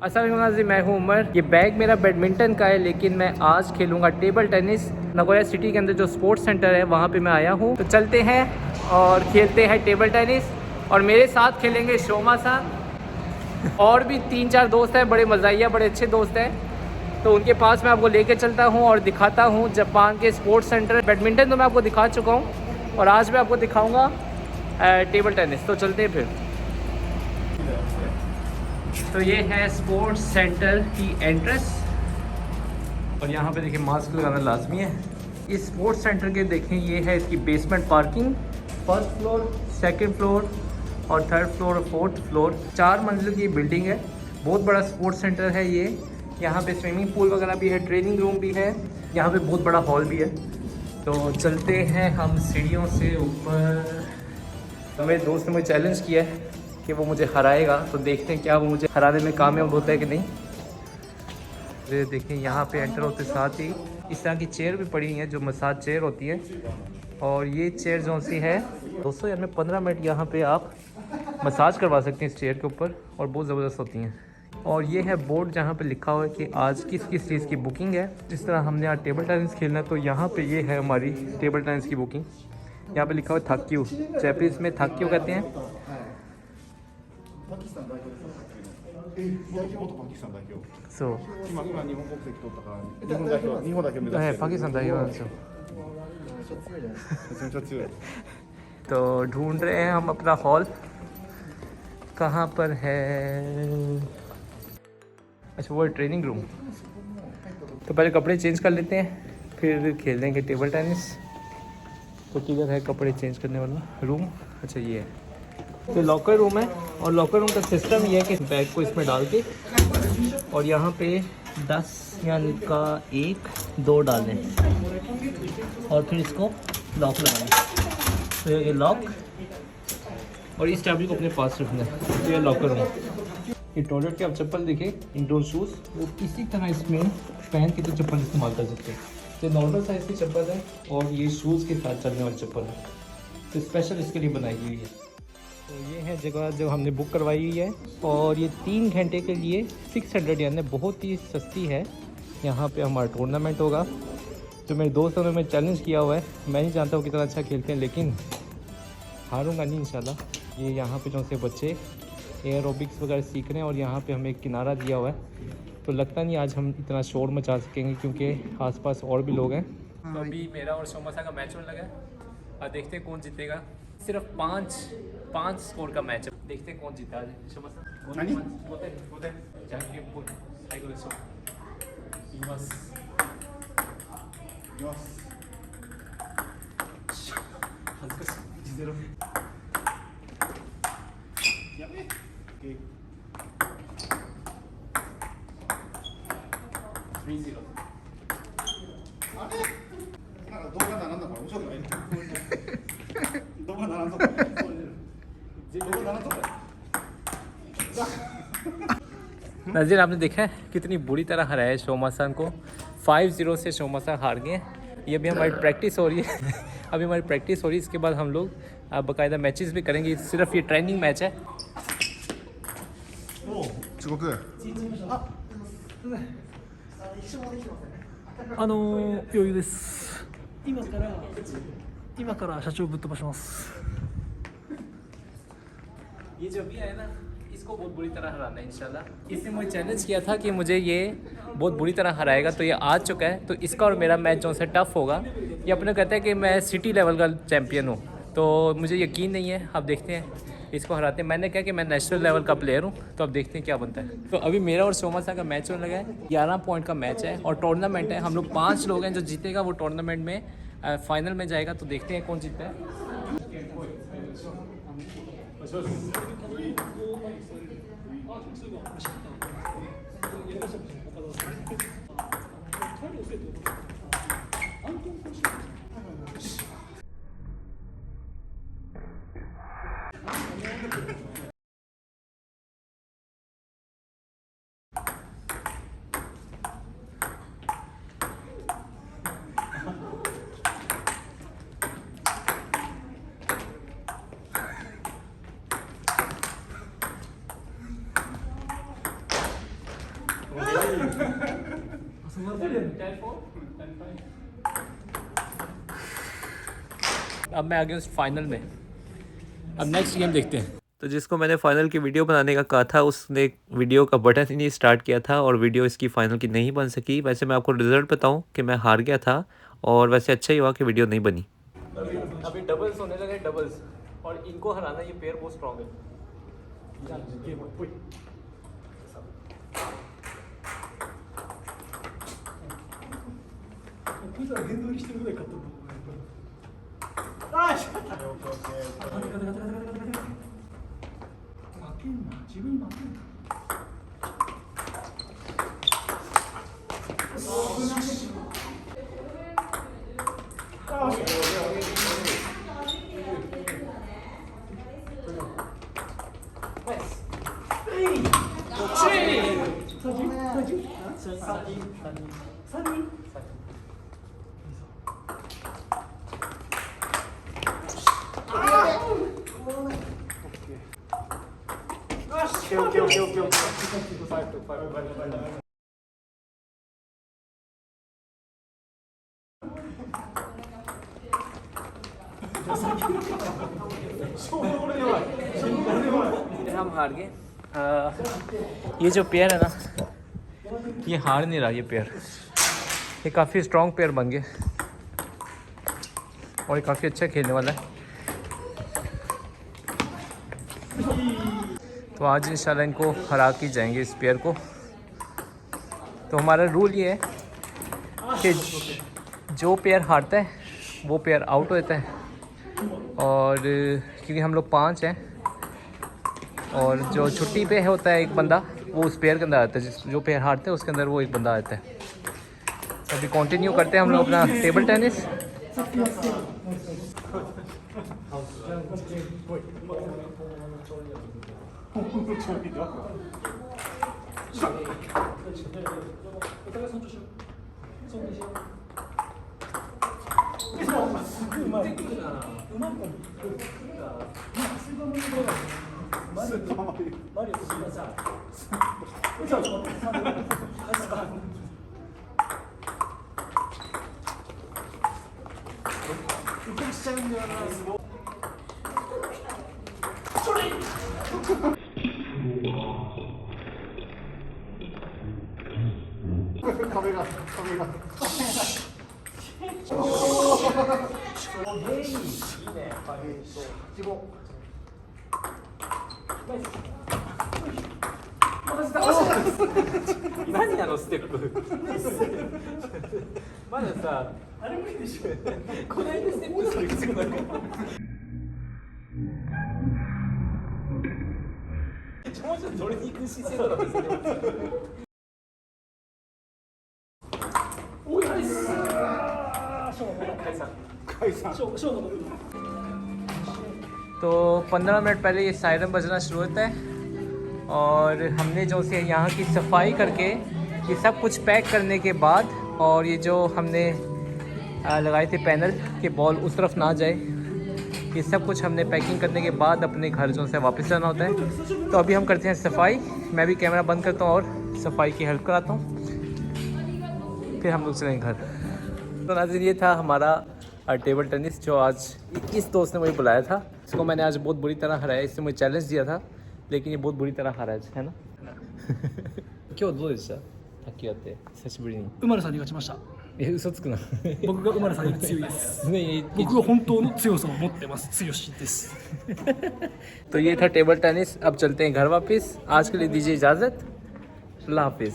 अस्सलाम वालेकुम, मैं हूं उमर। ये बैग मेरा बैडमिंटन का है, लेकिन मैं आज खेलूंगा टेबल टेनिस। नगोया सिटी के अंदर जो स्पोर्ट्स सेंटर है वहाँ पे मैं आया हूँ, तो चलते हैं और खेलते हैं टेबल टेनिस। और मेरे साथ खेलेंगे शोमा सा और भी 3-4 दोस्त हैं, बड़े मज़ाहिया, बड़े अच्छे दोस्त हैं। तो उनके पास मैं आपको लेके चलता हूँ और दिखाता हूँ जापान के स्पोर्ट्स सेंटर। बैडमिंटन तो मैं आपको दिखा चुका हूँ और आज मैं आपको दिखाऊँगा टेबल टेनिस। तो चलते हैं फिर। तो ये है स्पोर्ट्स सेंटर की एंट्रेंस और यहाँ पे देखिए मास्क लगाना लाजमी है। इस स्पोर्ट्स सेंटर के देखें, ये है इसकी basement parking. First floor, second floor और थर्ड फ्लोर और फोर्थ फ्लोर, 4 मंजिल की बिल्डिंग है। बहुत बड़ा स्पोर्ट्स सेंटर है ये। यहाँ पे स्विमिंग पूल वगैरह भी है, ट्रेनिंग रूम भी है, यहाँ पे बहुत बड़ा हॉल भी है। तो चलते हैं हम सीढ़ियों से ऊपर। तो मेरे दोस्त ने मुझे चैलेंज किया है कि वो मुझे हराएगा, तो देखते हैं क्या वो मुझे हराने में कामयाब होता है कि नहीं। ये देखें, यहाँ पे एंटर होते साथ ही इस तरह की चेयर भी पड़ी हुई है जो मसाज चेयर होती है। और ये चेयर जो सी है दोस्तों, यार में 15 मिनट यहाँ पे आप मसाज करवा सकते हैं इस चेयर के ऊपर, और बहुत ज़बरदस्त होती हैं। और ये है बोर्ड जहाँ पे लिखा हुआ है कि आज किस किस चीज़ की बुकिंग है। जिस तरह हमने आज टेबल टेनिस खेलना है, तो यहाँ पे ये है हमारी टेबल टेनिस की बुकिंग। यहाँ पे लिखा हुआ है थाक्यू, जैपनीज में थाक्यू कहते हैं। そう。今日本国籍取ったから日本代表、日本代表目指してる。パキスタン代表なんですよ。めちゃめちゃ強い。तो ढूंढ रहे हैं हम अपना हॉल कहाँ पर है। अच्छा, वो है ट्रेनिंग रूम। तो पहले कपड़े चेंज कर लेते हैं, फिर खेल लेंगे टेबल टेनिस। तो किधर है कपड़े चेंज करने वाला रूम? अच्छा, ये है। तो लॉकर रूम है, और लॉकर रूम का सिस्टम ये है कि बैग को इसमें डाल के और यहाँ पे 10 यानी का 1-2 डालें और फिर इसको लॉक लगाएं। तो ये लॉक, और इस चाबी को अपने पास रखना है। तो ये लॉकर रूम। ये टॉयलेट के आप चप्पल देखें, इंडोर शूज़ वो इसी तरह इसमें पहन के तो चप्पल इस्तेमाल कर सकते हैं। तो नॉर्मल साइज़ की चप्पल है और ये शूज़ के साथ चलने वाली चप्पल है, तो स्पेशल इसके लिए बनाई हुई है। तो ये है जगह जो हमने बुक करवाई हुई है, और ये 3 घंटे के लिए 600 यानी बहुत ही सस्ती है। यहाँ पे हमारा टूर्नामेंट होगा। जो मेरे दोस्तों ने मैं चैलेंज किया हुआ है, मैं नहीं जानता हूँ कितना अच्छा खेलते हैं, लेकिन हारूंगा नहीं इंशाल्लाह। ये यहाँ पे जो से बच्चे एयरोबिक्स वगैरह सीख रहे हैं, और यहाँ पे हमें एक किनारा दिया हुआ है। तो लगता नहीं आज हम इतना शोर मचा सकेंगे, क्योंकि आसपास और भी लोग हैं। तो अभी मेरा और शोमासा का मैच होने लगा है, और देखते हैं कौन जीतेगा। सिर्फ 5 स्कोर का मैच है, देखते हैं कौन जीता है। शोमासा नज़ीर, आपने देखा है कितनी बुरी तरह हराया है शोमासान को। 5-0 से शोमासान हार गए। ये भी हमारी प्रैक्टिस हो रही है अभी हमारी प्रैक्टिस हो रही है, इसके बाद हम लोग बाकायदा मैचेस भी करेंगे। सिर्फ ये ट्रेनिंग मैच है। 遅刻。余裕です。今から社長ぶっ飛ばします。 ये जो भी है ना, इसको बहुत बुरी तरह हराना है इंशाल्लाह। इसने मुझे चैलेंज किया था कि मुझे ये बहुत बुरी तरह हराएगा, तो ये आ चुका है। तो इसका और मेरा मैच जो से टफ़ होगा। ये अपने कहता है कि मैं सिटी लेवल का चैम्पियन हूँ, तो मुझे यकीन नहीं है। अब देखते हैं इसको हराते हैं। मैंने कहा कि मैं नेशनल लेवल का प्लेयर हूँ, तो अब देखते हैं क्या बनता है। तो अभी मेरा और शोमासा का मैच होने लगा है। 11 पॉइंट का मैच है और टूर्नामेंट है। हम लोग 5 लोग हैं, जो जीतेगा वो टूर्नामेंट में फाइनल में जाएगा। तो देखते हैं कौन जीतता है। अब मैं आ गया उस फाइनल में। अब नेक्स्ट गेम देखते हैं। तो जिसको मैंने फाइनल की वीडियो बनाने का कहा था उसने वीडियो का बटन ही नहीं स्टार्ट किया था और वीडियो इसकी फाइनल की नहीं बन सकी। वैसे मैं आपको रिजल्ट बताऊं कि मैं हार गया था और वैसे अच्छा ही हुआ कि वीडियो नहीं बनी। अभी डबल्स होने लगे, डबल्स, और इनको हराना ये पेयर बहुत स्ट्रॉन्ग है। हम हार गए। ये जो पेयर है ना, ये हार नहीं रहा। ये पेयर, ये काफ़ी स्ट्रॉन्ग पेयर बन गए और ये काफ़ी अच्छा खेलने वाला है। तो आज इंशाल्लाह इनको हरा के जाएंगे इस पेयर को। तो हमारा रूल ये है कि जो पेयर हारता है वो पेयर आउट होता है। और क्योंकि हम लोग 5 हैं और जो छुट्टी पे होता है एक बंदा, वो उस पेयर के अंदर आता है। जो पेयर हारते हैं उसके अंदर वो एक बंदा आता है। अभी कंटिन्यू करते हैं हम लोग अपना टेबल टेनिस।何あのステップまださあれ無理でしょこないだステップする必要ないからもうちょっと取りに行く姿勢だったんですね。おいナイス解散तो 15 मिनट पहले ये सायरन बजना शुरू होता है और हमने जो से यहाँ की सफाई करके ये सब कुछ पैक करने के बाद, और ये जो हमने लगाए थे पैनल कि बॉल उस तरफ ना जाए, ये सब कुछ हमने पैकिंग करने के बाद अपने घर जो से वापस जाना होता है। तो अभी हम करते हैं सफाई। मैं भी कैमरा बंद करता हूँ और सफाई की हेल्प कराता हूँ, फिर हम लोग चलेंगे घर। तो नाज़रीन ये था हमारा टेबल टेनिस जो आज इस दोस्त ने मुझे बुलाया था। इसको मैंने आज बहुत बुरी तरह हराया। इसने मुझे चैलेंज दिया था लेकिन ये बहुत बुरी तरह हराया है ना। 今日どうでした？卓球やって久しぶりに。馬野さんに勝ちました。嘘つくな。僕が馬野さんより強いです。नहीं, 僕は本当の強さを持ってます。強しです。तो ये था टेबल टेनिस। अब चलते हैं घर वापस। आज के लिए दीजिए इजाज़त। अल्लाह हाफिज़।